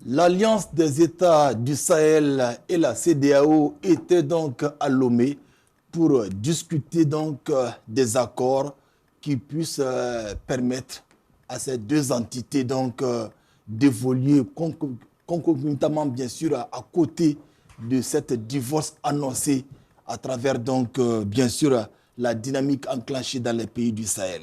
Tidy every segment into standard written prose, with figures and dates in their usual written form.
L'Alliance des États du Sahel et la CEDEAO étaient donc à Lomé pour discuter donc des accords qui puissent permettre à ces deux entités donc d'évoluer concomitamment bien sûr à côté de cette divorce annoncée à travers donc bien sûr la dynamique enclenchée dans les pays du Sahel.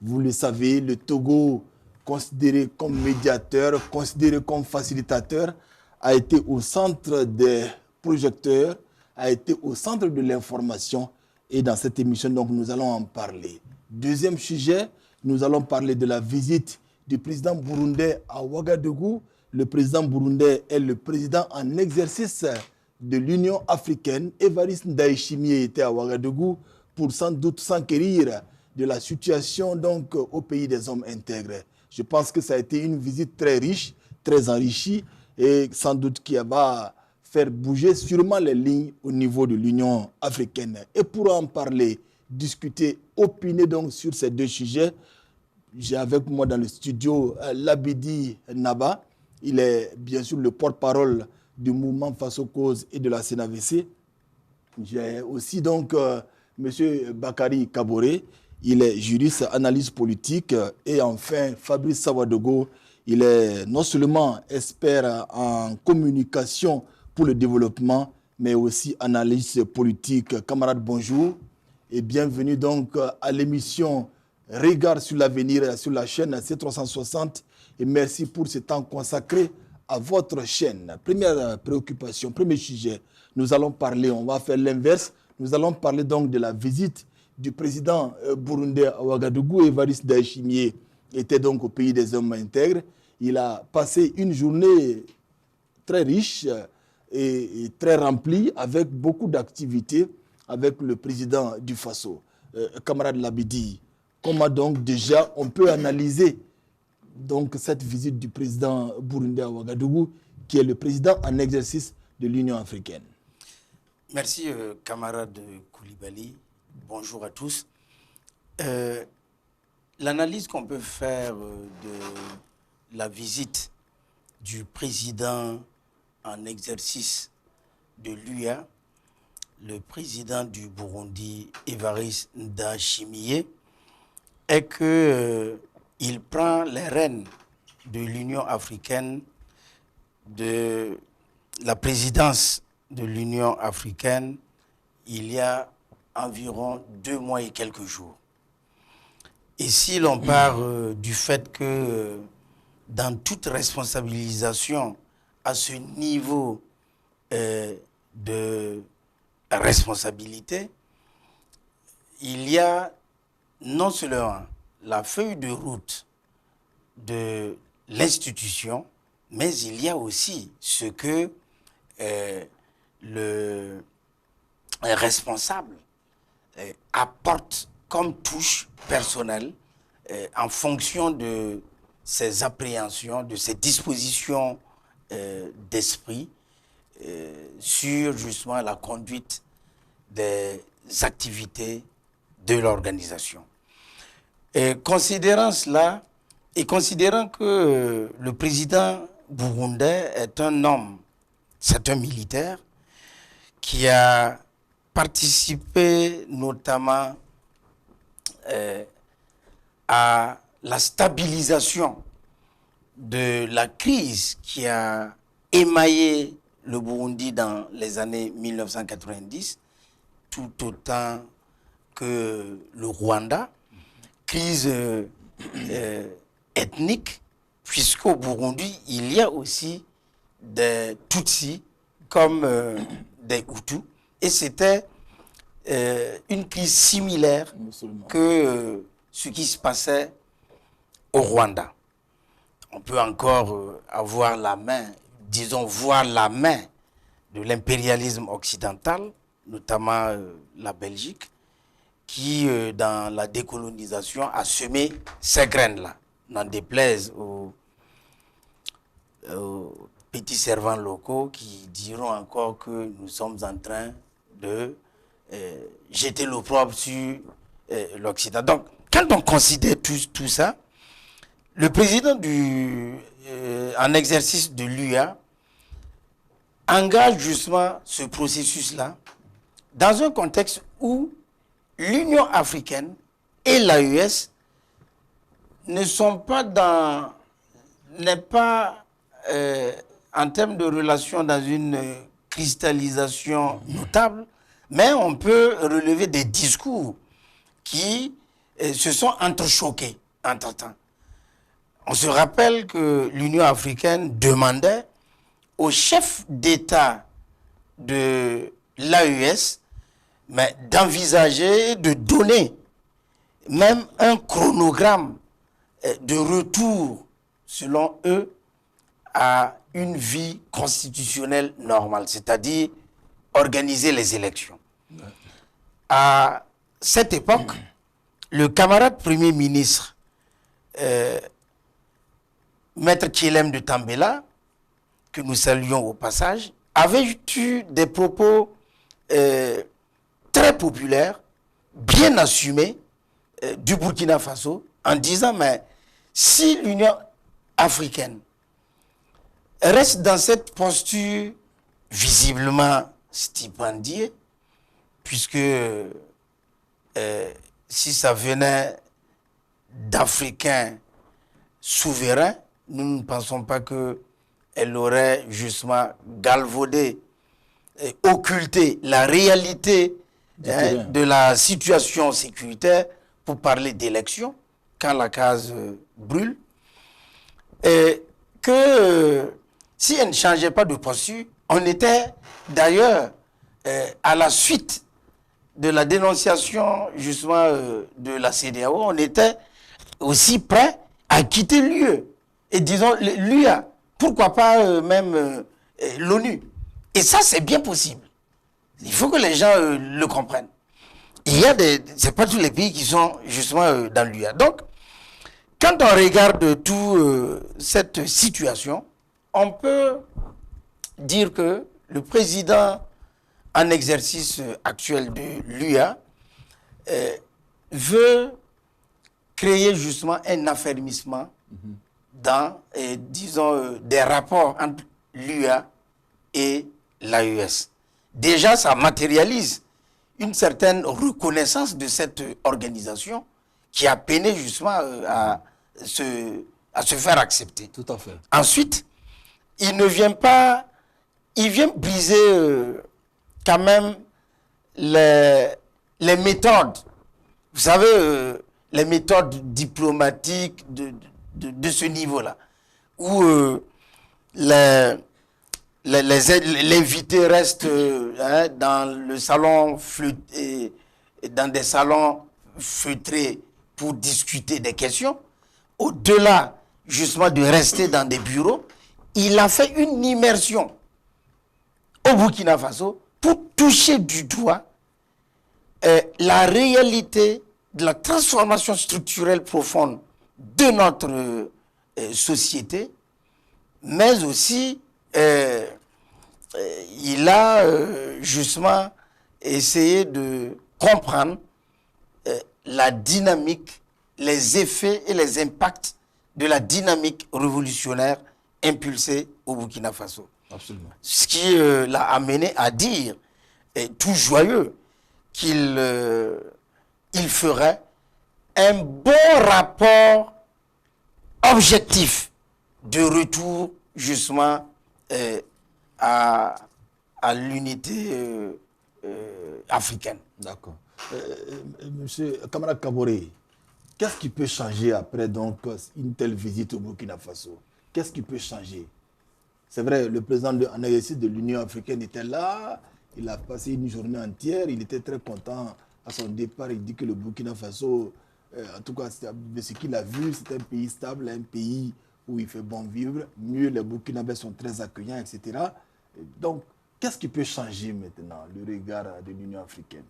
Vous le savez, le Togo, considéré comme médiateur, considéré comme facilitateur, a été au centre des projecteurs, a été au centre de l'information. Et dans cette émission, donc, nous allons en parler. Deuxième sujet, nous allons parler de la visite du président burundais à Ouagadougou. Le président burundais est le président en exercice de l'Union africaine. Évariste Ndayishimiye était à Ouagadougou pour sans doute s'enquérir de la situation donc, au pays des hommes intègres. Je pense que ça a été une visite très riche, très enrichie et sans doute qui va faire bouger sûrement les lignes au niveau de l'Union africaine. Et pour en parler, discuter, opiner donc sur ces deux sujets, j'ai avec moi dans le studio Labidi Naba. Il est bien sûr le porte-parole du mouvement Face aux causes et de la CNAVC. J'ai aussi donc M. Bakary Kaboré. Il est juriste, analyste politique. Et enfin, Fabrice Sawadogo, il est non seulement expert en communication pour le développement, mais aussi analyste politique. Camarades, bonjour et bienvenue donc à l'émission Regard sur l'avenir sur la chaîne C360. Et merci pour ce temps consacré à votre chaîne. Première préoccupation, premier sujet, nous allons parler, on va faire l'inverse. Nous allons parler donc de la visite du président burundais à Ouagadougou. Évariste Ndayishimiye était donc au pays des hommes intègres. Il a passé une journée très riche et très remplie avec beaucoup d'activités avec le président du Faso. Camarade Labidi, comment donc déjà on peut analyser donc cette visite du président burundais à Ouagadougou, qui est le président en exercice de l'Union africaine? Merci, camarade Koulibaly. Bonjour à tous. L'analyse qu'on peut faire de la visite du président en exercice de l'UA, le président du Burundi, Évariste Ndayishimiye, est qu'il prend les rênes de l'Union africaine, de la présidence de l'Union africaine, il y a environ 2 mois et quelques jours. Et si l'on part du fait que dans toute responsabilisation à ce niveau de responsabilité, il y a non seulement la feuille de route de l'institution, mais il y a aussi ce que le responsable apporte comme touche personnelle en fonction de ses appréhensions, de ses dispositions d'esprit sur justement la conduite des activités de l'organisation. Et considérant cela, et considérant que le président burundais est un homme, c'est un militaire, qui a participé notamment à la stabilisation de la crise qui a émaillé le Burundi dans les années 1990, tout autant que le Rwanda, crise ethnique, puisqu'au Burundi, il y a aussi des Tutsis comme des Hutus, et c'était une crise similaire que ce qui se passait au Rwanda. On peut encore avoir la main, disons voir la main de l'impérialisme occidental, notamment la Belgique, qui, dans la décolonisation, a semé ces graines-là. N'en déplaise aux petits servants locaux qui diront encore que nous sommes en train de jeter l'opprobre sur l'Occident. Donc, quand on considère tout ça, le président en exercice de l'UA engage justement ce processus-là dans un contexte où l'Union africaine et l'AES ne sont pas dans, n'est pas en termes de relations dans une cristallisation notable, mais on peut relever des discours qui se sont entrechoqués entre-temps. On se rappelle que l'Union africaine demandait aux chefs d'État de l'AES d'envisager, de donner même un chronogramme de retour, selon eux, à une vie constitutionnelle normale, c'est-à-dire organiser les élections. À cette époque, le camarade Premier ministre, Maître Thielem de Tambela, que nous saluons au passage, avait eu des propos très populaires, bien assumés, du Burkina Faso, en disant, mais si l'Union africaine reste dans cette posture visiblement stipendiée, puisque si ça venait d'Africains souverains, nous ne pensons pas qu'elle aurait justement galvaudé et occulté la réalité de la situation sécuritaire pour parler d'élections, quand la case brûle, et que si elle ne changeait pas de posture, on était d'ailleurs à la suite de la dénonciation justement de la CEDEAO, on était aussi prêt à quitter l'UE. Et disons, l'UA, pourquoi pas même l'ONU. Et ça, c'est bien possible. Il faut que les gens le comprennent. Il y a c'est pas tous les pays qui sont justement dans l'UA. Donc, quand on regarde toute cette situation, on peut dire que le président en exercice actuel de l'UA veut créer justement un affermissement dans, disons, des rapports entre l'UA et l'AES. Déjà, ça matérialise une certaine reconnaissance de cette organisation qui a peiné justement à se faire accepter. Tout à fait. Ensuite, il ne vient pas, il vient briser quand même les méthodes. Vous savez, les méthodes diplomatiques de ce niveau-là, où l'invité reste dans le salon dans des salons feutrés pour discuter des questions. Au-delà, justement, de rester dans des bureaux, il a fait une immersion au Burkina Faso pour toucher du doigt la réalité de la transformation structurelle profonde de notre société, mais aussi il a justement essayé de comprendre la dynamique, les effets et les impacts de la dynamique révolutionnaire impulsée au Burkina Faso. Absolument. Ce qui l'a amené à dire, tout joyeux, qu'il ferait un bon rapport objectif de retour justement à l'unité africaine. D'accord. Monsieur camarade Kaboré, qu'est-ce qui peut changer après donc une telle visite au Burkina Faso? Qu'est-ce qui peut changer? C'est vrai, le président en exercice de l'Union africaine était là, il a passé une journée entière, il était très content à son départ, il dit que le Burkina Faso, en tout cas, de ce qu'il a vu, c'est un pays stable, un pays où il fait bon vivre, mieux les Burkinabés sont très accueillants, etc. Donc, qu'est-ce qui peut changer maintenant, le regard de l'Union africaine?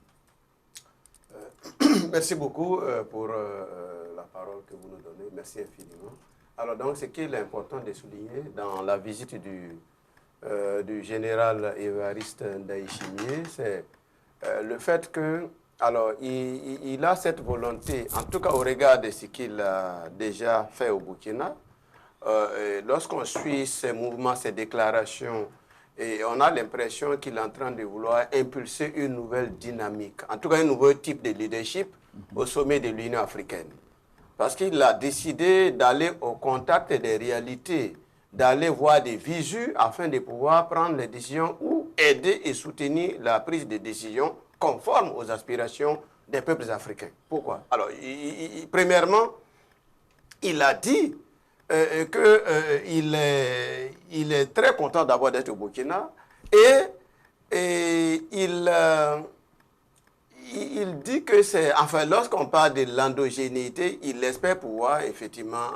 Merci beaucoup pour la parole que vous nous donnez. Merci infiniment. Alors, donc, ce qu'il est important de souligner dans la visite du général Évariste Ndayishimiye, c'est le fait que, alors, il a cette volonté, en tout cas au regard de ce qu'il a déjà fait au Burkina, lorsqu'on suit ces mouvements, ces déclarations, et on a l'impression qu'il est en train de vouloir impulser une nouvelle dynamique, en tout cas un nouveau type de leadership au sommet de l'Union africaine. Parce qu'il a décidé d'aller au contact des réalités, d'aller voir des visus afin de pouvoir prendre les décisions ou aider et soutenir la prise de décisions conformes aux aspirations des peuples africains. Pourquoi? Alors, premièrement, il a dit qu'il est très content d'abord d'être au Burkina et il dit que c'est, enfin, lorsqu'on parle de l'endogénéité, il espère pouvoir effectivement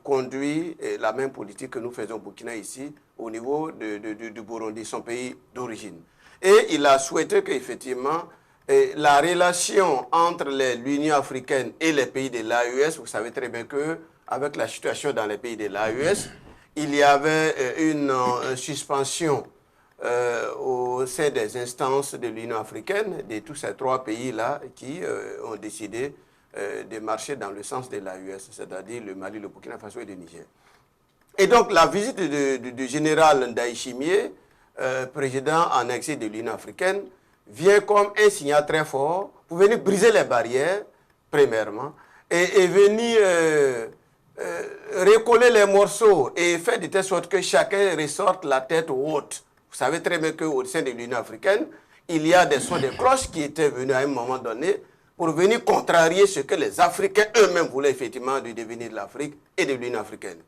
conduire la même politique que nous faisons au Burkina ici, au niveau du Burundi, son pays d'origine. Et il a souhaité qu'effectivement, la relation entre l'Union africaine et les pays de l'AES, vous savez très bien qu'avec la situation dans les pays de l'AES, il y avait une suspension au sein des instances de l'Union africaine, de tous ces trois pays-là qui ont décidé de marcher dans le sens de l'AES, c'est-à-dire le Mali, le Burkina Faso et le Niger. Et donc la visite du général Ndayishimiye, président en exil de l'Union africaine, vient comme un signal très fort pour venir briser les barrières, premièrement, et venir recoller les morceaux et faire de telle sorte que chacun ressorte la tête haute. Vous savez très bien qu'au sein de l'Union africaine, il y a des sons de cloche qui étaient venus à un moment donné pour venir contrarier ce que les Africains eux-mêmes voulaient effectivement du devenir de l'Afrique et de l'Union africaine.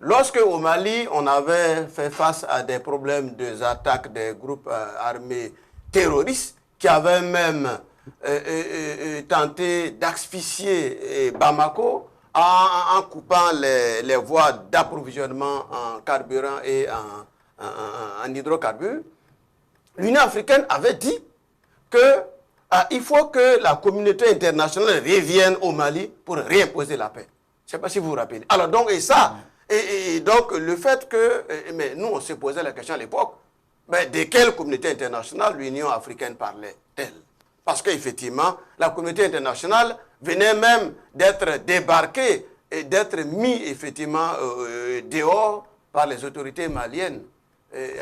Lorsque au Mali, on avait fait face à des problèmes des attaques des groupes armés terroristes qui avaient même tenté d'asphyxier Bamako en coupant les voies d'approvisionnement en carburant et en hydrocarbures, l'Union africaine avait dit qu'il faut que la communauté internationale revienne au Mali pour réimposer la paix. Je ne sais pas si vous vous rappelez. Alors donc, et donc le fait que, mais nous on se posait la question à l'époque, mais de quelle communauté internationale l'Union africaine parlait-elle? Parce qu'effectivement, la communauté internationale venait même d'être débarquée et d'être mis effectivement dehors par les autorités maliennes.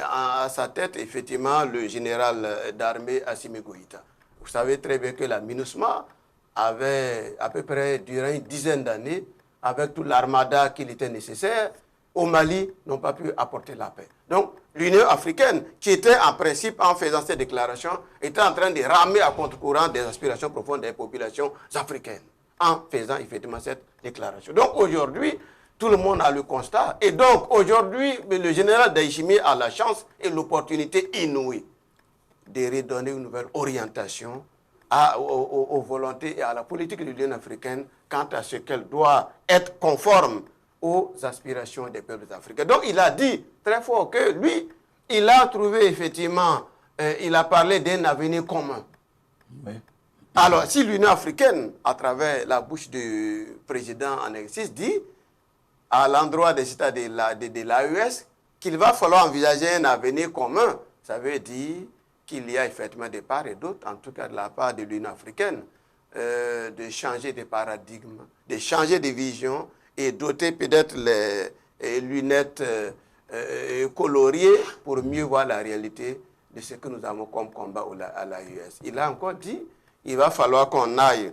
À sa tête, effectivement, le général d'armée Assimi Goïta. Vous savez très bien que la MINUSMA avait à peu près durant une dizaine d'années, avec toute l'armada qu'il était nécessaire, au Mali, n'ont pas pu apporter la paix. Donc, l'Union africaine, qui était en principe, en faisant cette déclaration, était en train de ramer à contre-courant des aspirations profondes des populations africaines, en faisant effectivement cette déclaration. Donc, aujourd'hui, tout le monde a le constat. Et donc, aujourd'hui, le général Ndayishimiye a la chance et l'opportunité inouïe de redonner une nouvelle orientation aux volontés et à la politique de l'Union africaine quant à ce qu'elle doit être conforme aux aspirations des peuples africains. Donc, il a dit très fort que lui, il a trouvé effectivement, il a parlé d'un avenir commun. Oui. Alors, si l'Union africaine, à travers la bouche du président en exercice, dit à l'endroit des États de l'AES qu'il va falloir envisager un avenir commun, ça veut dire qu'il y a effectivement des parts et d'autres, en tout cas de la part de l'Union africaine, de changer de paradigme, de changer de vision et doter peut-être les lunettes coloriées pour mieux voir la réalité de ce que nous avons comme combat à l'AES. Il a encore dit qu'il va falloir qu'on aille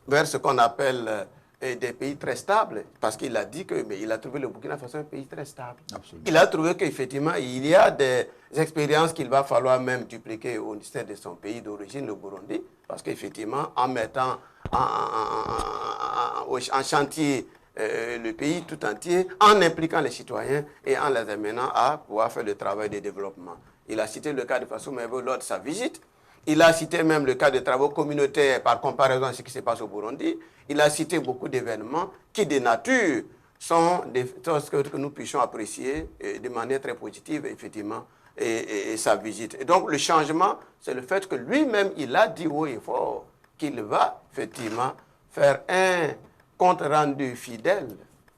vers ce qu'on appelle des pays très stables, parce qu'il a dit qu'il a trouvé le Burkina Faso un pays très stable. Absolument. Il a trouvé qu'effectivement, il y a des expériences qu'il va falloir même dupliquer au sein de son pays d'origine, le Burundi, parce qu'effectivement, en mettant en chantier le pays tout entier, en impliquant les citoyens et en les amenant à pouvoir faire le travail de développement. Il a cité le cas de Faso Mebo lors de sa visite. Il a cité même le cas de travaux communautaires par comparaison à ce qui se passe au Burundi. Il a cité beaucoup d'événements qui, de nature, sont des choses que nous puissions apprécier de manière très positive, effectivement, et sa visite. Et donc, le changement, c'est le fait que lui-même, il a dit haut et fort qu'il va, effectivement, faire un compte-rendu fidèle,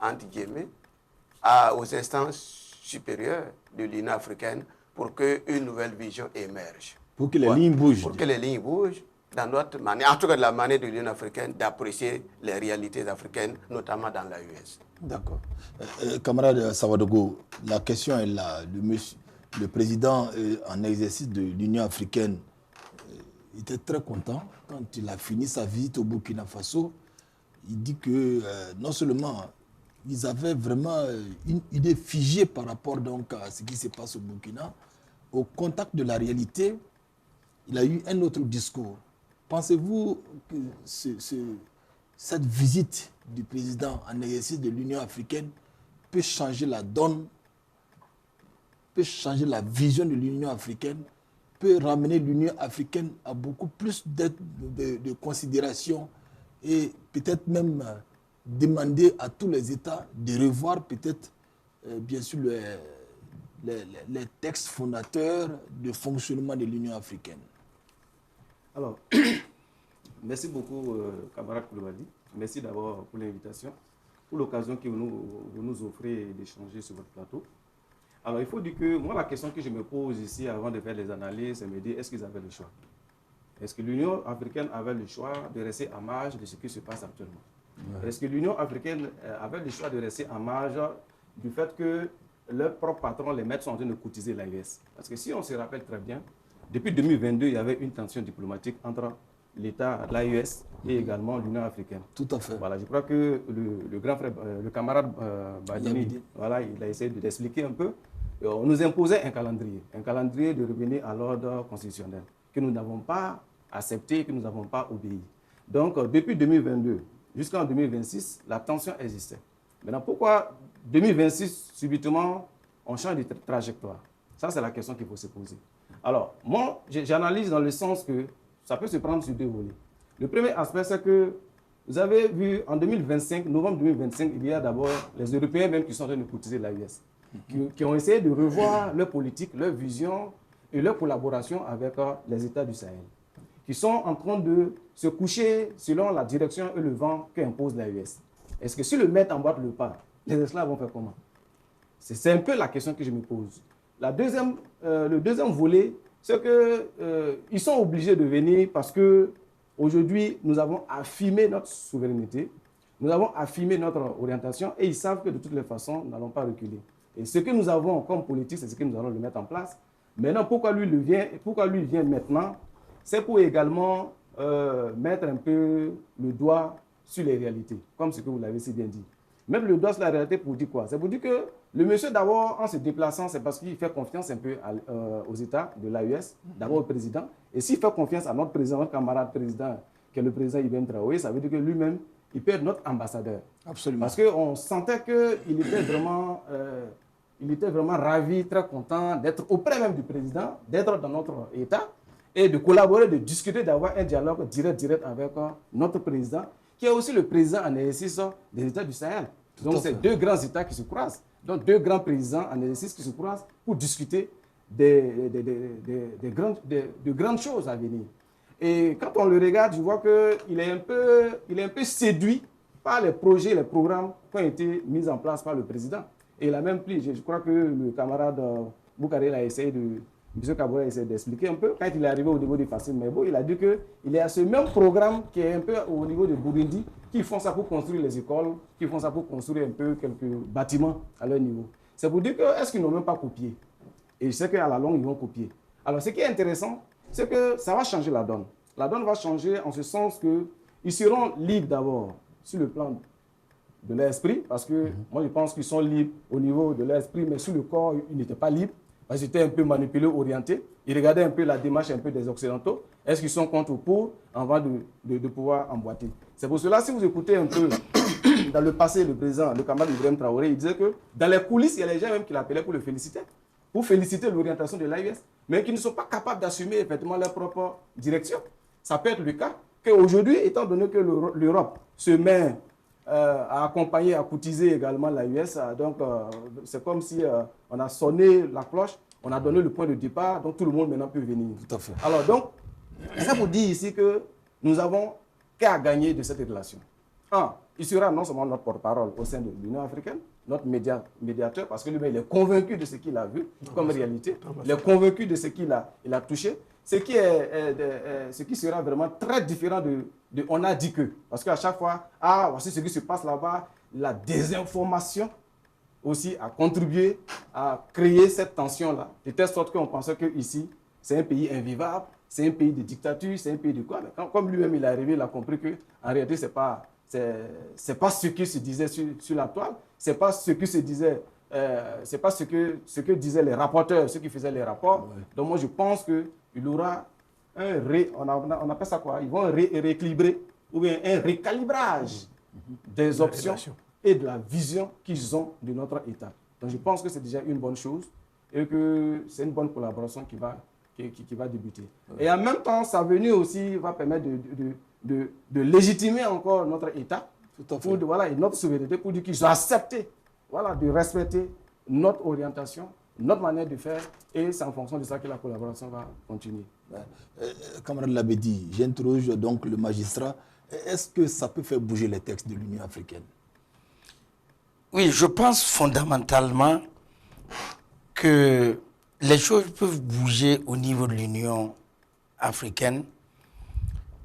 entre guillemets, aux instances supérieures de l'Union africaine pour qu'une nouvelle vision émerge. Pour que les lignes bougent. Pour que les lignes bougent dans notre manière, en tout cas de la manière de l'Union africaine, d'apprécier les réalités africaines, notamment dans l'AES. D'accord. Camarade Savadogo, la question est là. Le président en exercice de l'Union africaine était très content quand il a fini sa visite au Burkina Faso. Il dit que non seulement ils avaient vraiment une idée figée par rapport donc à ce qui se passe au Burkina, au contact de la réalité, il a eu un autre discours. Pensez-vous que cette visite du président en exercice de l'Union africaine peut changer la donne, peut changer la vision de l'Union africaine, peut ramener l'Union africaine à beaucoup plus de considération et peut-être même demander à tous les États de revoir peut-être, bien sûr, les textes fondateurs de fonctionnement de l'Union africaine. Alors, merci beaucoup, camarade Koulibaly. Merci d'abord pour l'invitation, pour l'occasion que vous nous offrez d'échanger sur votre plateau. Alors, il faut dire que moi, la question que je me pose ici avant de faire les analyses, c'est de me dire, est-ce qu'ils avaient le choix? Est-ce que l'Union africaine avait le choix de rester à marge de ce qui se passe actuellement? Ouais. Est-ce que l'Union africaine avait le choix de rester à marge du fait que leurs propres patrons, les maîtres, sont en train de cotiser l'AES? Parce que si on se rappelle très bien, depuis 2022, il y avait une tension diplomatique entre l'État, l'AES et également l'Union africaine. Tout à fait. Voilà, je crois que le grand frère, le camarade Badini, voilà, il a essayé d'expliquer un peu. On nous imposait un calendrier de revenir à l'ordre constitutionnel que nous n'avons pas accepté, que nous n'avons pas obéi. Donc, depuis 2022 jusqu'en 2026, la tension existait. Maintenant, pourquoi 2026, subitement, on change de trajectoire? Ça, c'est la question qu'il faut se poser. Alors, moi, j'analyse dans le sens que ça peut se prendre sur deux volets. Le premier aspect, c'est que vous avez vu en 2025, novembre 2025, il y a d'abord les Européens même qui sont en train de cotiser l'AES, qui ont essayé de revoir leur politique, leur vision et leur collaboration avec les États du Sahel, qui sont en train de se coucher selon la direction et le vent qu'impose l'AES. Est-ce que si le maître emboîte le pas, les esclaves vont faire comment? C'est un peu la question que je me pose. Le deuxième volet, c'est qu'ils sont obligés de venir parce qu'aujourd'hui, nous avons affirmé notre souveraineté, nous avons affirmé notre orientation et ils savent que de toutes les façons, nous n'allons pas reculer. Et ce que nous avons comme politique, c'est ce que nous allons le mettre en place. Maintenant, pourquoi lui vient maintenant? C'est pour également mettre un peu le doigt sur les réalités, comme ce que vous l'avez si bien dit. Même le doigt sur la réalité pour dire quoi? C'est pour dire que le monsieur, d'abord, en se déplaçant, c'est parce qu'il fait confiance un peu aux États de l'AES, d'abord au président. Et s'il fait confiance à notre président, notre camarade président, qui est le président Ibrahim Traoré, ça veut dire que lui-même, il peut être notre ambassadeur. Absolument. Parce qu'on sentait qu'il était vraiment, ravi, très content d'être auprès même du président, d'être dans notre État et de collaborer, de discuter, d'avoir un dialogue direct avec notre président, qui est aussi le président en exercice des États du Sahel. Donc, c'est deux grands États qui se croisent. Donc, deux grands présidents en exercice qui se croisent pour discuter de grandes choses à venir. Et quand on le regarde, je vois qu'il est un peu séduit par les projets, les programmes qui ont été mis en place par le président. Et il a même pris, je crois que le camarade Boukaré a essayé M. Kabore a essayé d'expliquer un peu. Quand il est arrivé au niveau du Facile Mebo, il a dit qu'il est à ce même programme qui est un peu au niveau de Burundi, qui font ça pour construire les écoles, qui font ça pour construire un peu quelques bâtiments à leur niveau. C'est pour dire que est-ce qu'ils n'ont même pas copié? Et je sais qu'à la longue, ils vont copier. Alors, ce qui est intéressant, c'est que ça va changer la donne. La donne va changer en ce sens qu'ils seront libres d'abord sur le plan de l'esprit, parce que moi, je pense qu'ils sont libres au niveau de l'esprit, mais sur le corps, ils n'étaient pas libres. Parce qu'ils étaient un peu manipulés, orientés. Ils regardaient un peu la démarche un peu des Occidentaux. Est-ce qu'ils sont contre ou pour avant de pouvoir emboîter? C'est pour cela, si vous écoutez un peu dans le passé, le président, le camarade Ibrahim Traoré, il disait que dans les coulisses, il y a les gens même qui l'appelaient pour le féliciter, pour féliciter l'orientation de l'AES, mais qui ne sont pas capables d'assumer effectivement leur propre direction. Ça peut être le cas qu'aujourd'hui, étant donné que l'Europe se met à accompagner, à cotiser également l'AES, donc c'est comme si on a sonné la cloche, on a donné le point de départ, donc tout le monde maintenant peut venir. Tout à fait. Alors donc, ça vous dit ici que nous avons qu'à gagner de cette relation. Il sera non seulement notre porte-parole au sein de l'Union africaine, notre médiateur, parce que lui, il est convaincu de ce qu'il a vu comme réalité, il est convaincu de ce qu'il a touché, ce qui sera vraiment très différent de on a dit que. Parce qu'à chaque fois, voici ce qui se passe là-bas, la désinformation aussi a contribué à créer cette tension-là, de telle sorte qu'on pensait qu'ici, c'est un pays invivable, c'est un pays de dictature, c'est un pays de quoi. Mais comme lui-même il est arrivé, il a compris qu'en réalité, ce n'est pas ce qui se disait sur la toile, ce n'est pas ce qui se disait, c'est pas ce que disaient les rapporteurs, ceux qui faisaient les rapports. Ouais. Donc moi, je pense qu'il aura on appelle ça quoi? Ils vont rééquilibrer ou bien un récalibrage des options et de la vision qu'ils ont de notre État. Donc je pense que c'est déjà une bonne chose et que c'est une bonne collaboration qui va débuter. Ouais. Et en même temps, sa venue aussi va permettre de légitimer encore notre État pour voilà, et notre souveraineté, pour dire qu'ils ont accepté voilà, de respecter notre orientation, notre manière de faire, et c'est en fonction de ça que la collaboration va continuer. Camarade l'avait dit, j'interroge donc le magistrat. Est-ce que ça peut faire bouger les textes de l'Union africaine? Oui, je pense fondamentalement que les choses peuvent bouger au niveau de l'Union africaine,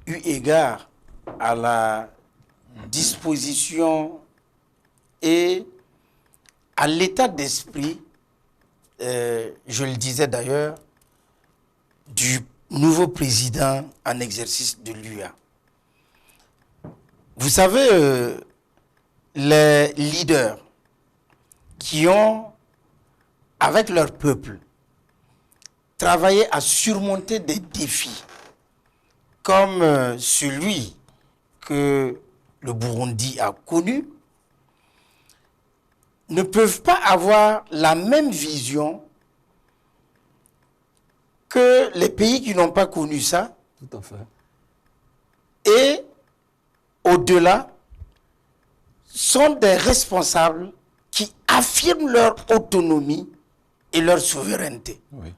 eu égard à la disposition et à l'état d'esprit, je le disais d'ailleurs, du nouveau président en exercice de l'UA. Vous savez, les leaders qui ont, avec leur peuple, travaillé à surmonter des défis comme celui que le Burundi a connu, ne peuvent pas avoir la même vision que les pays qui n'ont pas connu ça. Tout à fait. Et au-delà, sont des responsables qui affirment leur autonomie et leur souveraineté. Oui.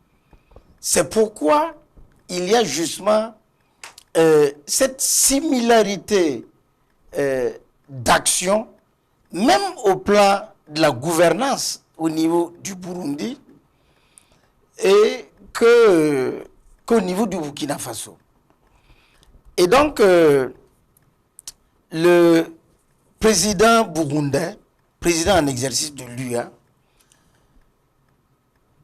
C'est pourquoi il y a justement cette similarité d'action, même au plan de la gouvernance au niveau du Burundi et qu'au niveau du Burkina Faso. Et donc, le président burundais, président en exercice de l'UA,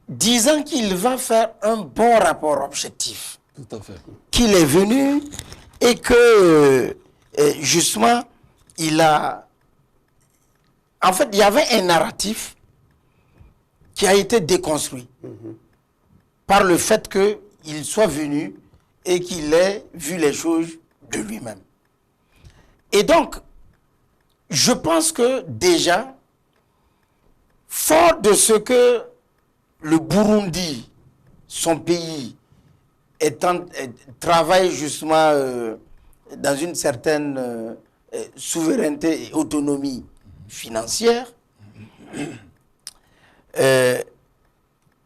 disant qu'il va faire un bon rapport objectif, tout à fait, qu'il est venu et que, justement, il a... En fait, il y avait un narratif qui a été déconstruit par le fait qu'il soit venu et qu'il ait vu les choses de lui-même. Et donc, je pense que déjà, fort de ce que le Burundi, son pays, travaille justement dans une certaine souveraineté et autonomie financière,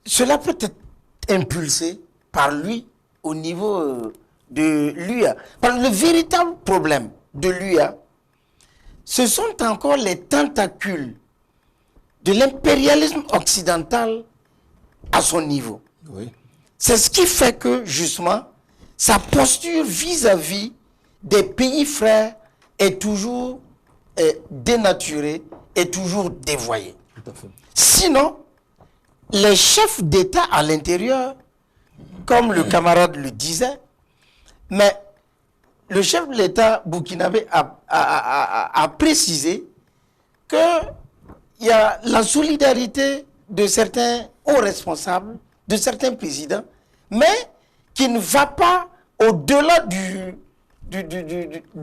cela peut être impulsé par lui au niveau de l'UA. Parce que le véritable problème de l'UA, ce sont encore les tentacules de l'impérialisme occidental à son niveau. Oui. C'est ce qui fait que, justement, sa posture vis-à-vis des pays frères est toujours dénaturée, est toujours dévoyée. Tout à fait. Sinon, les chefs d'État à l'intérieur, comme le camarade le disait, mais le chef de l'État burkinabé a précisé qu'il y a la solidarité de certains hauts responsables, de certains présidents, mais qui ne va pas au-delà de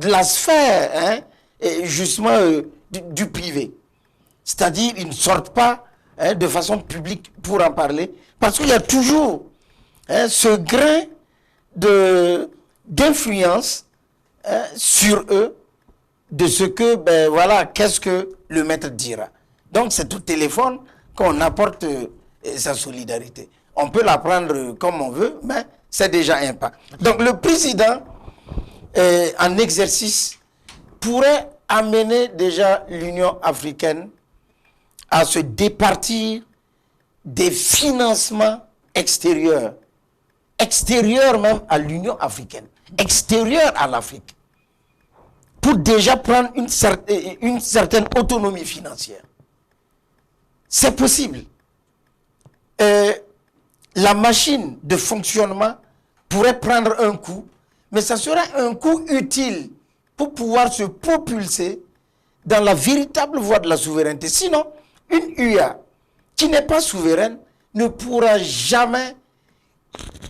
la sphère, hein, et justement du privé. C'est-à-dire, ils ne sortent pas de façon publique pour en parler, parce qu'il y a toujours ce grain d'influence sur eux de ce que, ben voilà, qu'est-ce que le maître dira. Donc c'est au téléphone qu'on apporte sa solidarité. On peut la prendre comme on veut, mais c'est déjà un pas. Donc le président en exercice pourrait amener déjà l'Union africaine à se départir des financements extérieurs même à l'Union africaine, extérieurs à l'Afrique, pour déjà prendre une certaine autonomie financière. C'est possible. La machine de fonctionnement pourrait prendre un coup, mais ça sera un coup utile pour pouvoir se propulser dans la véritable voie de la souveraineté. Sinon, une UA qui n'est pas souveraine ne pourra jamais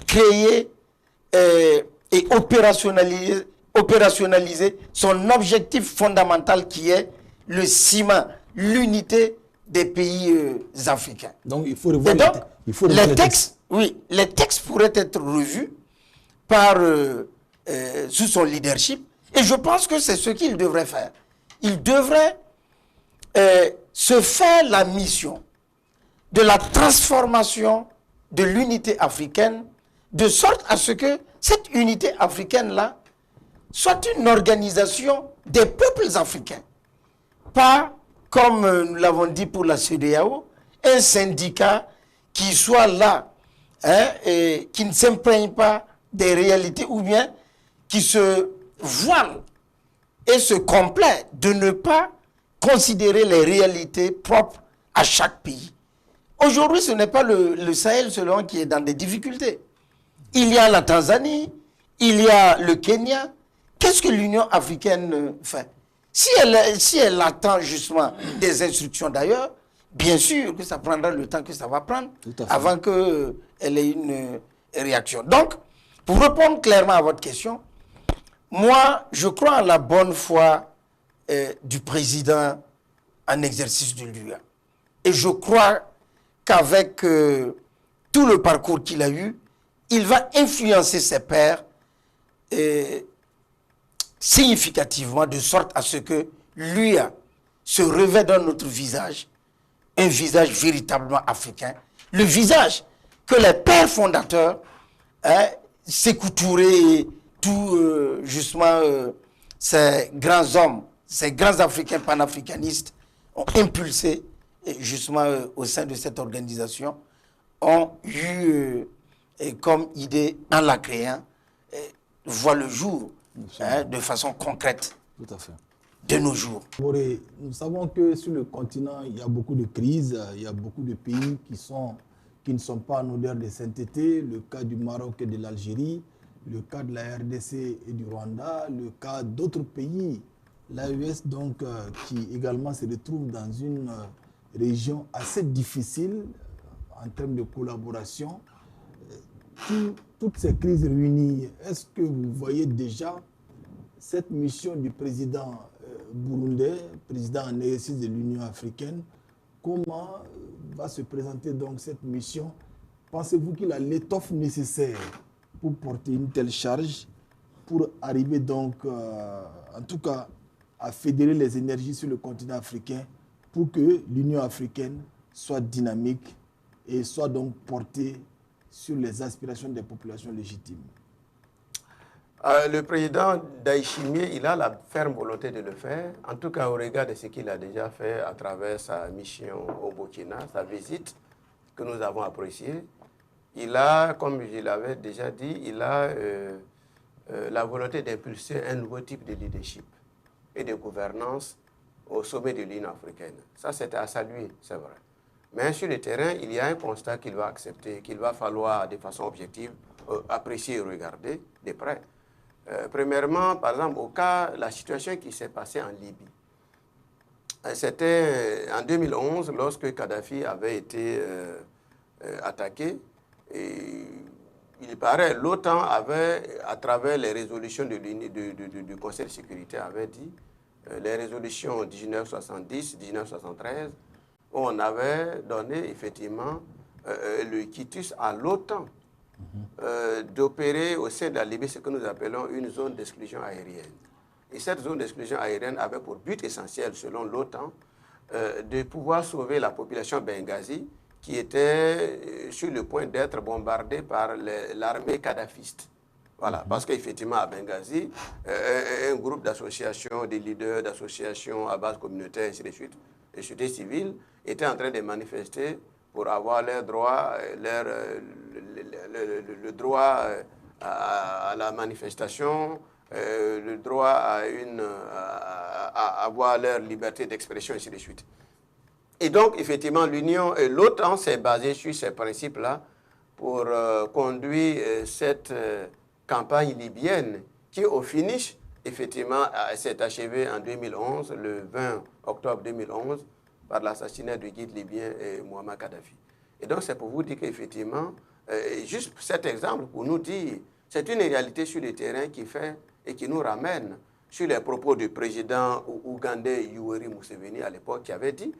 créer et opérationnaliser son objectif fondamental qui est le ciment, l'unité des pays africains. Donc il faut revoir les textes. Oui, les textes pourraient être revus par sous son leadership, et je pense que c'est ce qu'il devrait faire. Il devrait se faire la mission de la transformation de l'unité africaine, de sorte à ce que cette unité africaine-là soit une organisation des peuples africains. Pas, comme nous l'avons dit pour la CEDEAO, un syndicat qui soit là, hein, et qui ne s'imprègne pas des réalités, ou bien qui se voile et se complaît de ne pas considérer les réalités propres à chaque pays. Aujourd'hui, ce n'est pas le Sahel seulement qui est dans des difficultés. Il y a la Tanzanie, il y a le Kenya. Qu'est-ce que l'Union africaine fait? Si elle attend justement des instructions d'ailleurs, bien sûr que ça prendra le temps que ça va prendre avant qu'elle ait une réaction. Donc, pour répondre clairement à votre question, moi, je crois en la bonne foi du président en exercice de l'UA. Et je crois qu'avec tout le parcours qu'il a eu, il va influencer ses pairs significativement, de sorte à ce que l'UA se revêt dans notre visage, un visage véritablement africain, le visage que les pères fondateurs, Sékou Touré, tous justement ces grands hommes, ces grands Africains panafricanistes ont impulsé justement au sein de cette organisation, ont eu comme idée, en la créant, voit le jour de façon concrète. Tout à fait. De nos jours. Nous savons que sur le continent, il y a beaucoup de crises, il y a beaucoup de pays qui ne sont pas en odeur de sainteté, le cas du Maroc et de l'Algérie, le cas de la RDC et du Rwanda, le cas d'autres pays, l'AES donc qui également se retrouve dans une région assez difficile en termes de collaboration. Toutes ces crises réunies, est-ce que vous voyez déjà cette mission du président burundais, président en exercice de l'Union africaine, comment va se présenter donc cette mission? Pensez-vous qu'il a l'étoffe nécessaire pour porter une telle charge, pour arriver donc, en tout cas, à fédérer les énergies sur le continent africain pour que l'Union africaine soit dynamique et soit donc portée sur les aspirations des populations légitimes? Le président Ndayishimiye, il a la ferme volonté de le faire, en tout cas au regard de ce qu'il a déjà fait à travers sa mission au Burkina, sa visite que nous avons appréciée. Il a, comme je l'avais déjà dit, il a la volonté d'impulser un nouveau type de leadership et de gouvernance au sommet de l'Union africaine. Ça, c'était à saluer, c'est vrai. Mais sur le terrain, il y a un constat qu'il va accepter, qu'il va falloir de façon objective apprécier et regarder de près. Premièrement, par exemple, au cas, la situation qui s'est passée en Libye. C'était en 2011, lorsque Kadhafi avait été attaqué. Et il paraît, l'OTAN avait, à travers les résolutions du Conseil de sécurité, avait dit, les résolutions 1970, 1973, où on avait donné effectivement le quitus à l'OTAN d'opérer au sein de la Libye ce que nous appelons une zone d'exclusion aérienne. Et cette zone d'exclusion aérienne avait pour but essentiel, selon l'OTAN, de pouvoir sauver la population Benghazi qui était sur le point d'être bombardée par l'armée kadhafiste. Voilà, parce qu'effectivement à Benghazi, un groupe d'associations, des leaders d'associations à base communautaire, ainsi de suite, les sociétés civiles, étaient en train de manifester pour avoir leur droit, le droit à la manifestation, le droit à avoir leur liberté d'expression, ainsi de suite. Et donc, effectivement, l'OTAN s'est basée sur ces principes-là pour conduire cette campagne libyenne qui, au finish, effectivement, s'est achevée en 2011, le 20 octobre 2011, par l'assassinat du guide libyen Muammar Kadhafi. Et donc, c'est pour vous dire qu'effectivement, juste cet exemple pour nous dire, c'est une réalité sur le terrain qui fait et qui nous ramène sur les propos du président ougandais Yoweri Museveni à l'époque, qui avait dit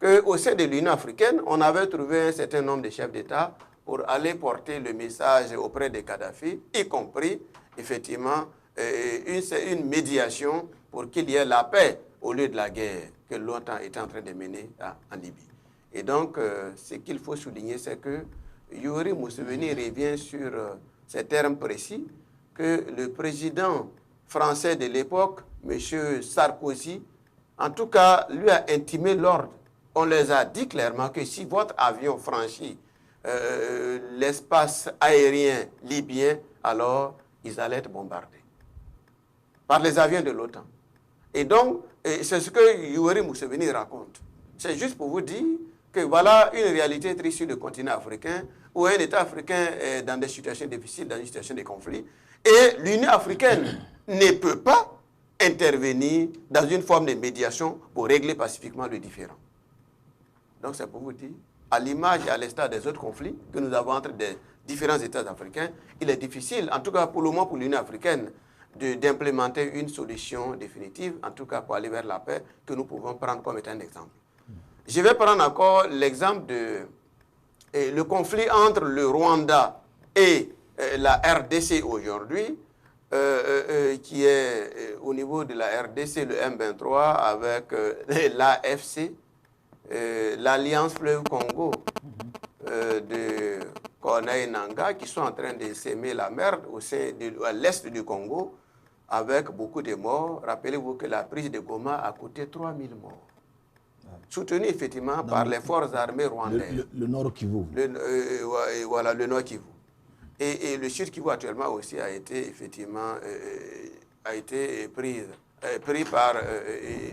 qu'au sein de l'Union africaine, on avait trouvé un certain nombre de chefs d'État pour aller porter le message auprès de Kadhafi, y compris, effectivement, une médiation pour qu'il y ait la paix au lieu de la guerre que l'OTAN est en train de mener en Libye. Et donc, ce qu'il faut souligner, c'est que Yoweri Museveni revient sur ces termes précis que le président français de l'époque, M. Sarkozy, en tout cas, lui a intimé l'ordre. On les a dit clairement que si votre avion franchit l'espace aérien libyen, alors ils allaient être bombardés par les avions de l'OTAN. Et donc, c'est ce que Yoweri Museveni raconte. C'est juste pour vous dire que voilà une réalité triste sur le continent africain, où un État africain est dans des situations difficiles, dans une situation de conflit, et l'Union africaine ne peut pas intervenir dans une forme de médiation pour régler pacifiquement le différend. Donc c'est pour vous dire, à l'image et à l'instar des autres conflits que nous avons entre des différents États africains, il est difficile, en tout cas pour le moment pour l'Union africaine, d'implémenter une solution définitive, en tout cas pour aller vers la paix, que nous pouvons prendre comme étant un exemple. Je vais prendre encore l'exemple de le conflit entre le Rwanda et la RDC aujourd'hui, qui est au niveau de la RDC, le M23, avec l'AFC, l'Alliance Fleuve Congo de Corneille Nangaa, qui sont en train de s'aimer la merde à l'est du Congo, avec beaucoup de morts. Rappelez-vous que la prise de Goma a coûté 3000 morts. Soutenu effectivement par les forces armées rwandaises. Le Nord Kivu. Voilà, le Nord Kivu. Et le Sud Kivu actuellement aussi a été effectivement pris par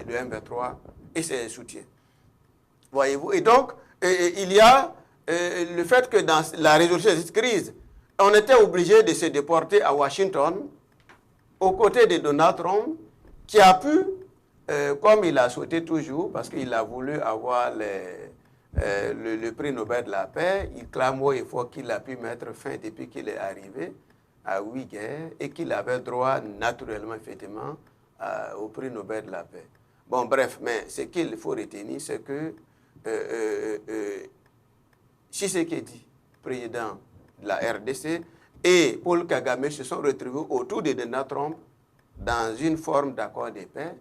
le M23 et ses soutiens. Voyez-vous. Et donc, il y a le fait que dans la résolution de cette crise, on était obligé de se déporter à Washington aux côtés de Donald Trump, qui a pu, comme il a souhaité toujours, parce qu'il a voulu avoir le prix Nobel de la paix, il clame haut et fort qu'il a pu mettre fin depuis qu'il est arrivé à 8 guerres et qu'il avait droit naturellement, effectivement, au prix Nobel de la paix. Bon, bref, mais ce qu'il faut retenir, c'est que Tshisekedi, président de la RDC, et Paul Kagame se sont retrouvés autour de Donald Trump dans une forme d'accord de paix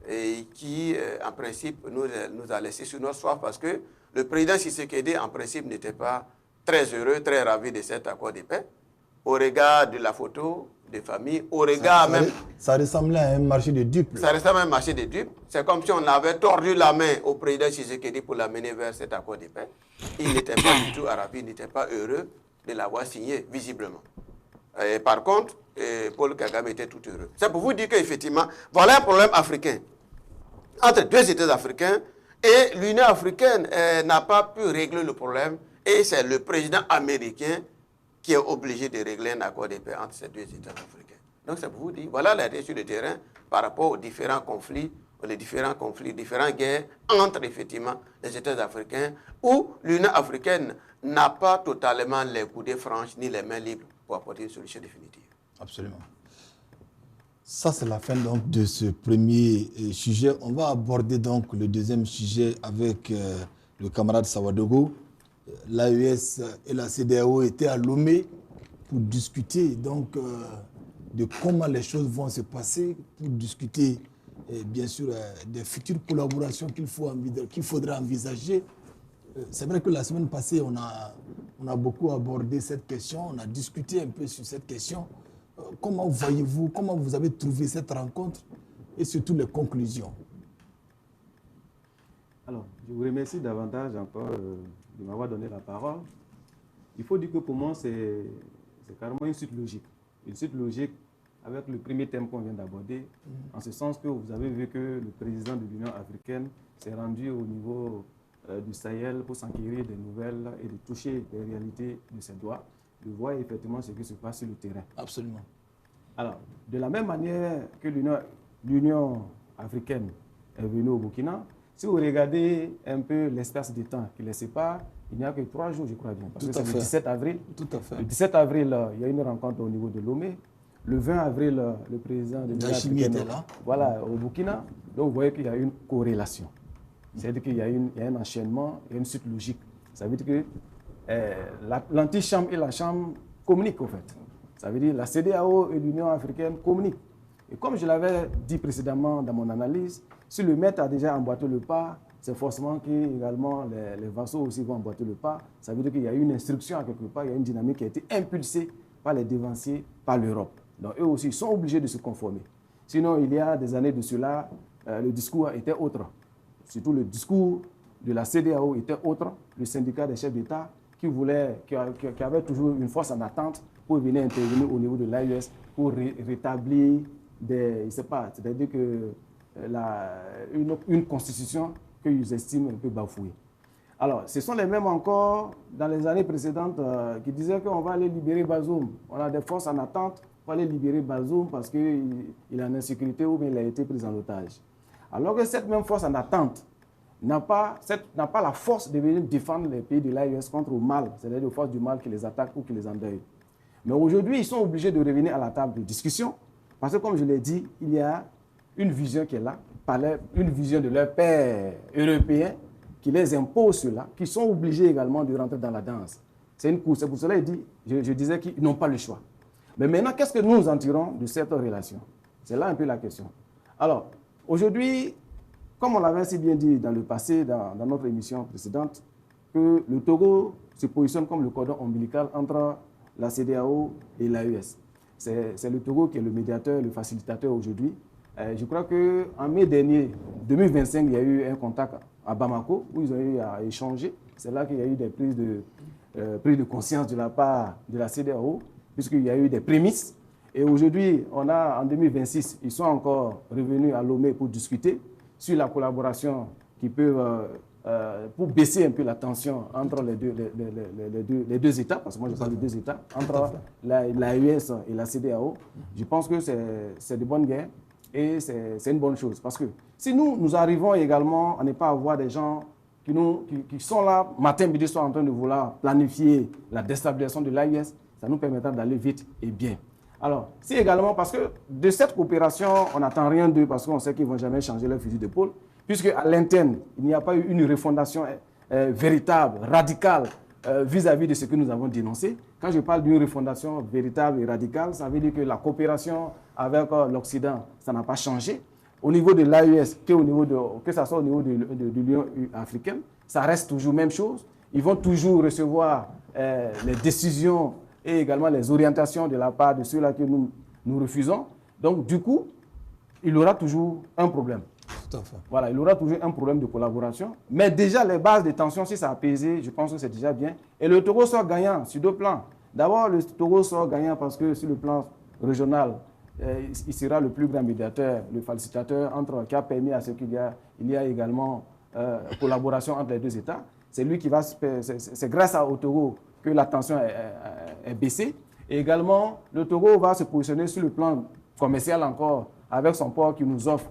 et qui, en principe, nous a laissé sur notre soif parce que le président Tshisekedi, en principe, n'était pas très heureux, très ravi de cet accord de paix, au regard de la photo des familles, au regard même... Ça ressemblait à un marché de dupes. Ça ressemblait à un marché de dupes. C'est comme si on avait tordu la main au président Tshisekedi pour l'amener vers cet accord de paix. Il n'était pas du tout ravi, il n'était pas heureux de l'avoir signé, visiblement. Et par contre, Paul Kagame était tout heureux. C'est pour vous dire qu'effectivement, voilà un problème africain. Entre deux États africains, et l'Union africaine n'a pas pu régler le problème, et c'est le président américain qui est obligé de régler un accord de paix entre ces deux États africains. Donc c'est pour vous dire, voilà la réalité sur le terrain par rapport aux différents conflits, différentes guerres entre effectivement les États africains, où l'Union africaine n'a pas totalement les coudées franches ni les mains libres pour apporter une solution définitive. Absolument. Ça, c'est la fin donc de ce premier sujet. On va aborder donc le deuxième sujet avec le camarade Sawadogo. L'AES et la CEDEAO étaient à Lomé pour discuter donc de comment les choses vont se passer, pour discuter bien sûr des futures collaborations qu'il faudra envisager. C'est vrai que la semaine passée, on a beaucoup abordé cette question, on a discuté un peu sur cette question. Comment voyez-vous, comment vous avez trouvé cette rencontre et surtout les conclusions? Alors, je vous remercie davantage encore de m'avoir donné la parole. Il faut dire que pour moi, c'est carrément une suite logique. Une suite logique avec le premier thème qu'on vient d'aborder, en ce sens que vous avez vu que le président de l'Union africaine s'est rendu au niveau du Sahel pour s'enquérir des nouvelles et de toucher les réalités de ses doigts, de voir effectivement ce qui se passe sur le terrain. Absolument. Alors, de la même manière que l'Union africaine est venue au Burkina, si vous regardez un peu l'espace de temps qui les sépare, il n'y a que 3 jours, je crois bien. Parce que c'est le 17 avril. Tout à fait. Le 17 avril, il y a une rencontre au niveau de Lomé. Le 20 avril, le président de l'Union africaine était là. Voilà, au Burkina. Donc, vous voyez qu'il y a une corrélation. C'est-à-dire qu'il y a un enchaînement, il y a une suite logique. Ça veut dire que l'antichambre et la chambre communiquent, au fait. Ça veut dire que la CEDEAO et l'Union africaine communiquent. Et comme je l'avais dit précédemment dans mon analyse, si le maître a déjà emboîté le pas, c'est forcément qu'également les vassaux aussi vont emboîter le pas. Ça veut dire qu'il y a une instruction à quelque part, il y a une dynamique qui a été impulsée par les dévanciers, par l'Europe. Donc eux aussi sont obligés de se conformer. Sinon, il y a des années de cela, le discours était autre. Surtout le discours de la CEDEAO était autre. Le syndicat des chefs d'État qui avait toujours une force en attente pour venir intervenir au niveau de l'AES pour rétablir c'est-à-dire que une constitution qu'ils estiment un peu bafouée. Alors, ce sont les mêmes encore dans les années précédentes qui disaient qu'on va aller libérer Bazoum. On a des forces en attente pour aller libérer Bazoum parce qu'il est en insécurité ou bien il a été pris en otage. Alors que cette même force en attente n'a pas la force de venir défendre les pays de l'AES contre le mal, c'est-à-dire les forces du mal qui les attaquent ou qui les endeuillent. Mais aujourd'hui, ils sont obligés de revenir à la table de discussion parce que, comme je l'ai dit, il y a une vision qui est là, une vision de leurs pairs européens qui les impose cela, qui sont obligés également de rentrer dans la danse. C'est une course. C'est pour cela que je disais qu'ils n'ont pas le choix. Mais maintenant, qu'est-ce que nous en tirons de cette relation? C'est là un peu la question. Alors, aujourd'hui, comme on l'avait si bien dit dans le passé, dans notre émission précédente, que le Togo se positionne comme le cordon ombilical entre la CEDEAO et l'AES. C'est le Togo qui est le médiateur, le facilitateur aujourd'hui. Je crois qu'en mai dernier, 2025, il y a eu un contact à Bamako où ils ont eu à échanger. C'est là qu'il y a eu des prises de conscience de la part de la CEDEAO, puisqu'il y a eu des prémices. Et aujourd'hui, en 2026, ils sont encore revenus à Lomé pour discuter sur la collaboration qui peut, pour baisser un peu la tension entre les deux États, parce que moi je parle de 2 États, entre l'AES et la CEDEAO. Je pense que c'est de bonnes guerres et c'est une bonne chose. Parce que si nous arrivons également à ne pas avoir des gens qui sont là matin, midi, soir en train de vouloir planifier la déstabilisation de l'AES, ça nous permettra d'aller vite et bien. Alors, c'est également parce que de cette coopération, on n'attend rien d'eux parce qu'on sait qu'ils ne vont jamais changer leur fusil d'épaule, puisque à l'interne, il n'y a pas eu une refondation véritable, radicale, vis-à-vis de ce que nous avons dénoncé. Quand je parle d'une refondation véritable et radicale, ça veut dire que la coopération avec l'Occident, ça n'a pas changé. Au niveau de l'AES, que ce soit au niveau de l'Union africaine, ça reste toujours la même chose. Ils vont toujours recevoir les décisions et également les orientations de la part de ceux-là que nous refusons. Donc, du coup, il y aura toujours un problème. Tout à fait. Voilà, il y aura toujours un problème de collaboration. Mais déjà, les bases de tension, si ça a apaisé, je pense que c'est déjà bien. Et le Togo sort gagnant sur 2 plans. D'abord, le Togo sort gagnant parce que sur le plan régional, il sera le plus grand médiateur, le facilitateur qui a permis à ce qu'il y a également collaboration entre les 2 États. C'est lui qui va, c'est grâce au Togo que la tension est baissée. Et également, le Togo va se positionner sur le plan commercial encore, avec son port qui nous offre,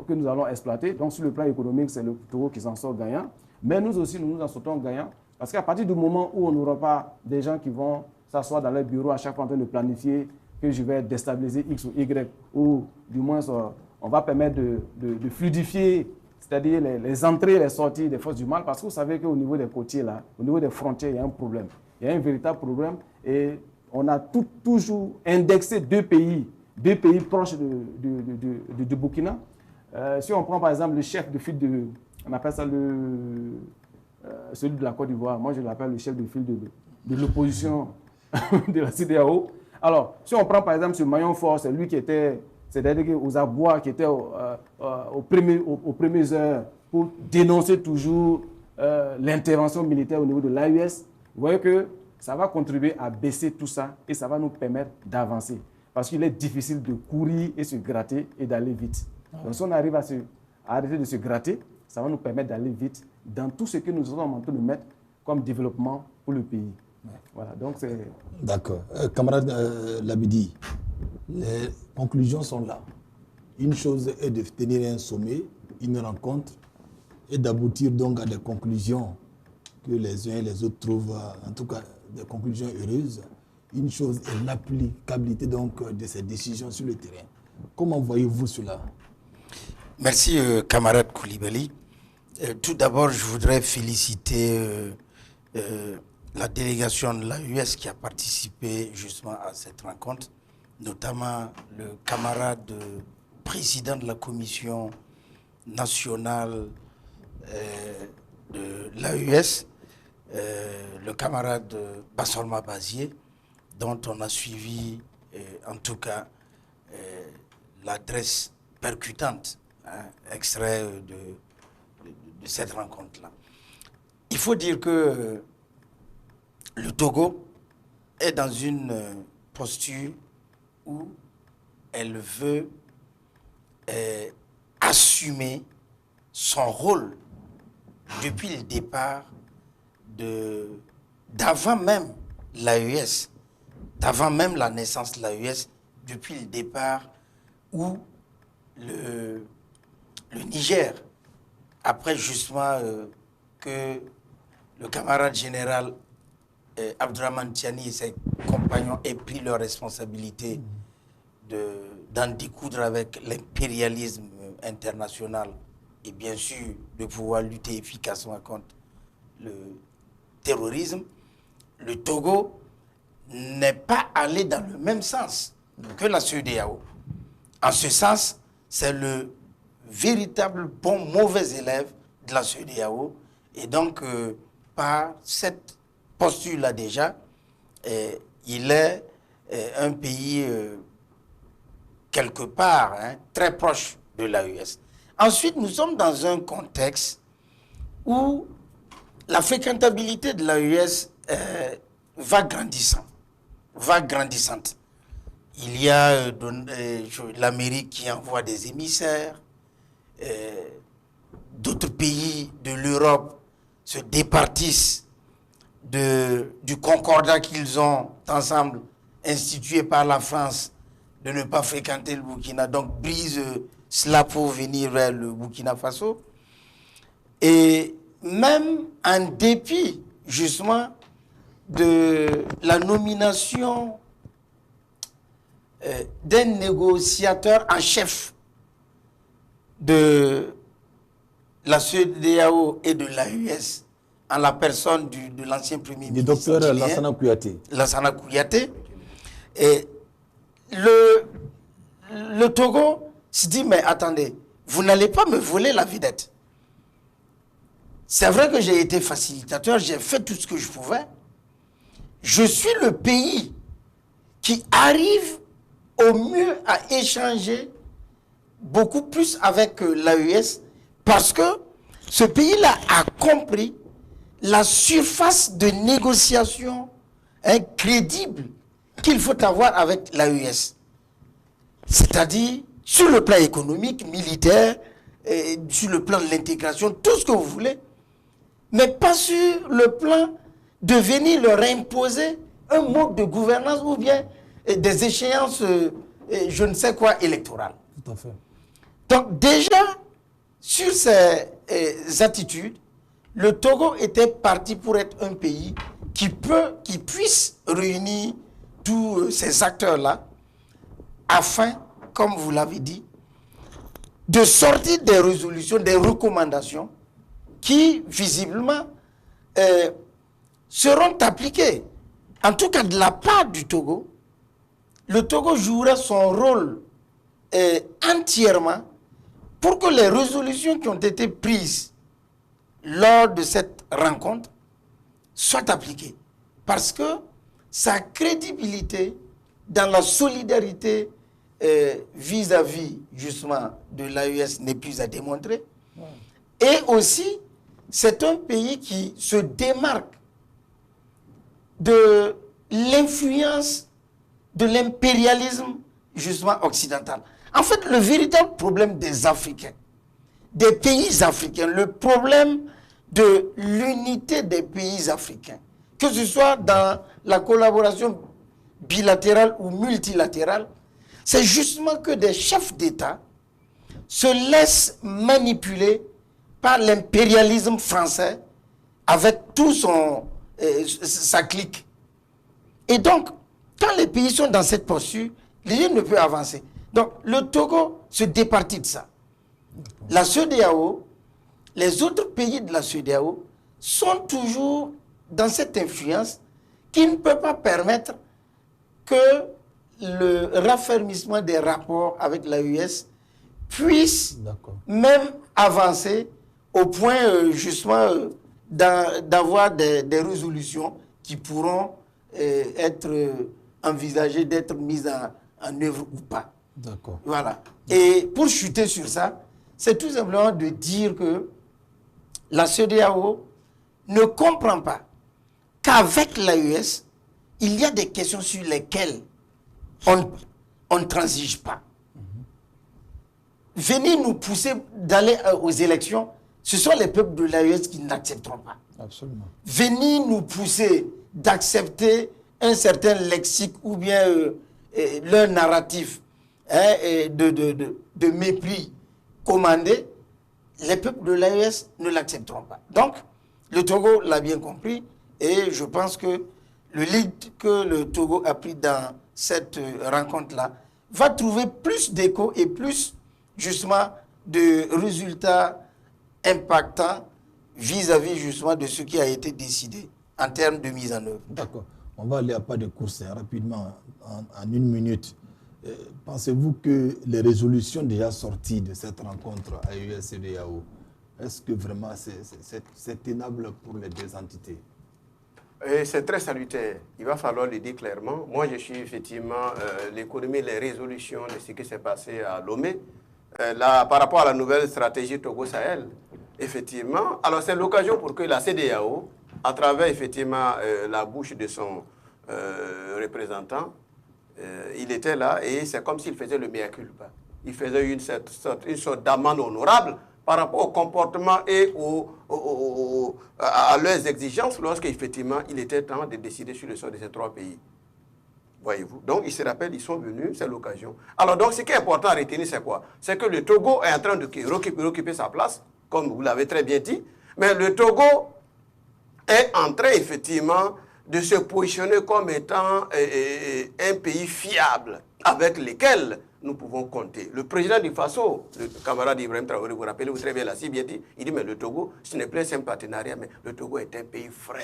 que nous allons exploiter. Donc, sur le plan économique, c'est le Togo qui s'en sort gagnant. Mais nous aussi, nous en sortons gagnants. Parce qu'à partir du moment où on n'aura pas des gens qui vont s'asseoir dans leur bureau à chaque fois en train de planifier que je vais déstabiliser X ou Y, ou du moins, on va permettre de fluidifier, c'est-à-dire les entrées et les sorties des forces du mal, parce que vous savez qu'au niveau des côtiers, là, au niveau des frontières, il y a un problème. Il y a un véritable problème et on a toujours indexé 2 pays proches de Burkina. Si on prend par exemple le chef de file on appelle ça celui de la Côte d'Ivoire, moi je l'appelle le chef de file de l'opposition de la CEDEAO. Alors, si on prend par exemple ce maillon fort, c'est lui qui était, c'est-à-dire aux abois, qui était aux premières heures pour dénoncer toujours l'intervention militaire au niveau de l'AES. Vous voyez que ça va contribuer à baisser tout ça et ça va nous permettre d'avancer. parce qu'il est difficile de courir et se gratter et d'aller vite. Donc si on arrive à arrêter de se gratter, ça va nous permettre d'aller vite dans tout ce que nous sommes en train de mettre comme développement pour le pays. Voilà, donc c'est... D'accord. Camarade Labidi, les conclusions sont là. Une chose est de tenir un sommet, une rencontre, et d'aboutir donc à des conclusions que les uns et les autres trouvent, en tout cas, des conclusions heureuses. Une chose est l'applicabilité donc de ces décisions sur le terrain. Comment voyez-vous cela? Merci, camarade Koulibaly. Tout d'abord, je voudrais féliciter la délégation de l'AES qui a participé justement à cette rencontre, notamment le camarade président de la commission nationale de l'AES, le camarade Bassolma Bazier, dont on a suivi en tout cas l'adresse percutante, extrait de cette rencontre-là. Il faut dire que le Togo est dans une posture où elle veut assumer son rôle depuis le départ d'avant même l'AES, d'avant même la naissance de l'AES, depuis le départ où le Niger, après justement que le camarade général Abdourahmane Tiani et ses compagnons aient pris leur responsabilité d'en découdre avec l'impérialisme international et bien sûr de pouvoir lutter efficacement contre le terrorisme, le Togo n'est pas allé dans le même sens que la CEDEAO. En ce sens, c'est le véritable bon mauvais élève de la CEDEAO. Et donc, par cette posture-là déjà, il est un pays quelque part très proche de l'AES. Ensuite, nous sommes dans un contexte où la fréquentabilité de l'AES va grandissante. Il y a l'Amérique qui envoie des émissaires, d'autres pays de l'Europe se départissent du concordat qu'ils ont ensemble institué par la France de ne pas fréquenter le Burkina, donc brise cela pour venir vers le Burkina Faso. Et même en dépit justement de la nomination d'un négociateur en chef de la CEDEAO et de l'AES, en la personne de l'ancien premier ministre. Du docteur Lassana Kouyaté. Lassana Kouyaté. Et le Togo se dit, mais attendez, vous n'allez pas me voler la vedette. C'est vrai que j'ai été facilitateur, j'ai fait tout ce que je pouvais. Je suis le pays qui arrive au mieux à échanger beaucoup plus avec l'AES parce que ce pays-là a compris la surface de négociation crédible qu'il faut avoir avec l'AES. C'est-à-dire sur le plan économique, militaire, sur le plan de l'intégration, tout ce que vous voulez, mais pas sur le plan de venir leur imposer un mode de gouvernance ou bien des échéances, je ne sais quoi, électorales. Tout à fait. Donc déjà, sur ces attitudes, le Togo était parti pour être un pays qui puisse réunir tous ces acteurs-là afin, comme vous l'avez dit, de sortir des résolutions, des recommandations qui, visiblement, seront appliquées. En tout cas, de la part du Togo, le Togo jouera son rôle entièrement pour que les résolutions qui ont été prises lors de cette rencontre soient appliquées. Parce que sa crédibilité dans la solidarité vis-à-vis justement de l'AES n'est plus à démontrer. Et aussi, c'est un pays qui se démarque de l'influence de l'impérialisme justement occidentale. En fait, le véritable problème des Africains, des pays africains, le problème de l'unité des pays africains, que ce soit dans la collaboration bilatérale ou multilatérale, c'est justement que des chefs d'État se laissent manipuler par l'impérialisme français avec tout sa clique. Et donc, quand les pays sont dans cette posture, les gens ne peuvent avancer. Donc, le Togo se départit de ça. La CEDEAO, les autres pays de la CEDEAO sont toujours dans cette influence qui ne peut pas permettre que le raffermissement des rapports avec l'AES puisse même avancer au point justement d'avoir des résolutions qui pourront être envisagées d'être mises en œuvre ou pas. D'accord. Voilà. Et pour chuter sur ça, c'est tout simplement de dire que la CEDEAO ne comprend pas qu'avec l'AES, il y a des questions sur lesquelles on ne transige pas. Venez nous pousser d'aller aux élections, ce sont les peuples de l'AES qui n'accepteront pas. Absolument. Venez nous pousser d'accepter un certain lexique ou bien leur narratif de mépris commandé, les peuples de l'AES ne l'accepteront pas. Donc, le Togo l'a bien compris et je pense que le lead que le Togo a pris dans cette rencontre-là va trouver plus d'écho et plus justement de résultats impactants vis-à-vis justement de ce qui a été décidé en termes de mise en œuvre. D'accord. On va aller à pas de course rapidement, en une minute. Pensez-vous que les résolutions déjà sorties de cette rencontre AES-CEDEAO, est-ce que vraiment c'est tenable pour les deux entités? C'est très salutaire. Il va falloir le dire clairement. Moi, je suis effectivement l'économie, les résolutions de ce qui s'est passé à Lomé. Par rapport à la nouvelle stratégie Togo-Sahel, effectivement, alors c'est l'occasion pour que la CEDEAO, à travers effectivement la bouche de son représentant, il était là et c'est comme s'il faisait le mea culpa. Il faisait une sorte d'amende honorable par rapport au comportement et à leurs exigences lorsqu'effectivement il était temps de décider sur le sort de ces trois pays. Voyez-vous. Donc, ils se rappellent, ils sont venus, c'est l'occasion. Alors, donc, ce qui est important à retenir, c'est quoi? C'est que le Togo est en train de récupérer sa place, comme vous l'avez très bien dit, mais le Togo est en train, effectivement, de se positionner comme étant un pays fiable avec lequel nous pouvons compter. Le président du Faso, le camarade Ibrahim Traoré, vous rappelez-vous très bien, l'a si bien dit, il dit, mais le Togo, ce n'est plus un simple partenariat, mais le Togo est un pays frère.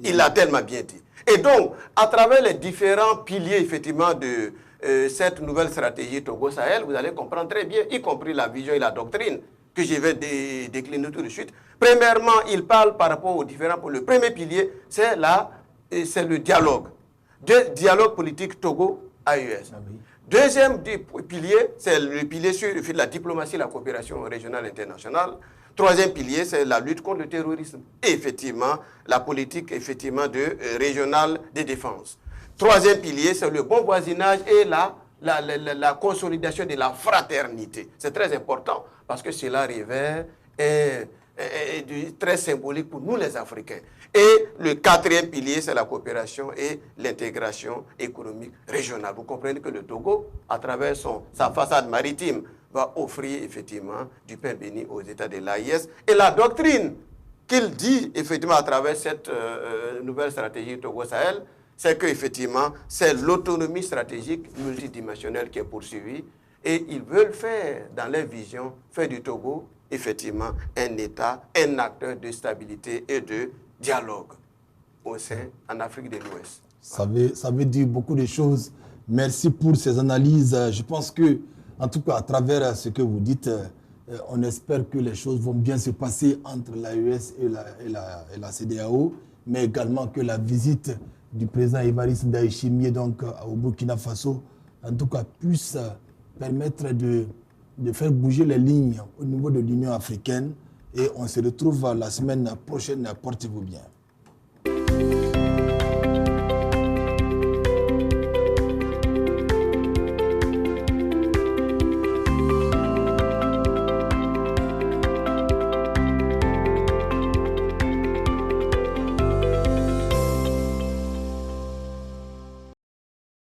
Il l'a tellement bien dit. Et donc, à travers les différents piliers, effectivement, de cette nouvelle stratégie Togo-Sahel, vous allez comprendre très bien, y compris la vision et la doctrine, que je vais décliner tout de suite. Premièrement, il parle par rapport aux différents points. Le premier pilier, c'est le dialogue. Dialogue politique Togo-AES. Ah oui. Deuxième pilier, c'est le pilier sur la diplomatie, la coopération régionale et internationale. Troisième pilier, c'est la lutte contre le terrorisme. Et effectivement, la politique régionale de défense. Troisième pilier, c'est le bon voisinage et la consolidation de la fraternité. C'est très important parce que cela révèle est très symbolique pour nous les Africains. Et le quatrième pilier, c'est la coopération et l'intégration économique régionale. Vous comprenez que le Togo, à travers sa façade maritime, va offrir effectivement du pain béni aux États de l'AIS. Et la doctrine qu'il dit effectivement à travers cette nouvelle stratégie Togo-Sahel, c'est qu'effectivement, c'est l'autonomie stratégique multidimensionnelle qui est poursuivie. Et ils veulent faire, dans leur vision, faire du Togo, effectivement, un État, un acteur de stabilité et de dialogue en Afrique de l'Ouest. Ça veut dire beaucoup de choses. Merci pour ces analyses. Je pense que, en tout cas, à travers ce que vous dites, on espère que les choses vont bien se passer entre l'AES et la CEDEAO, mais également que la visite du président Évariste Ndayishimiye donc au Burkina Faso, en tout cas, puisse permettre de faire bouger les lignes au niveau de l'Union africaine. Et on se retrouve la semaine prochaine. Portez-vous bien.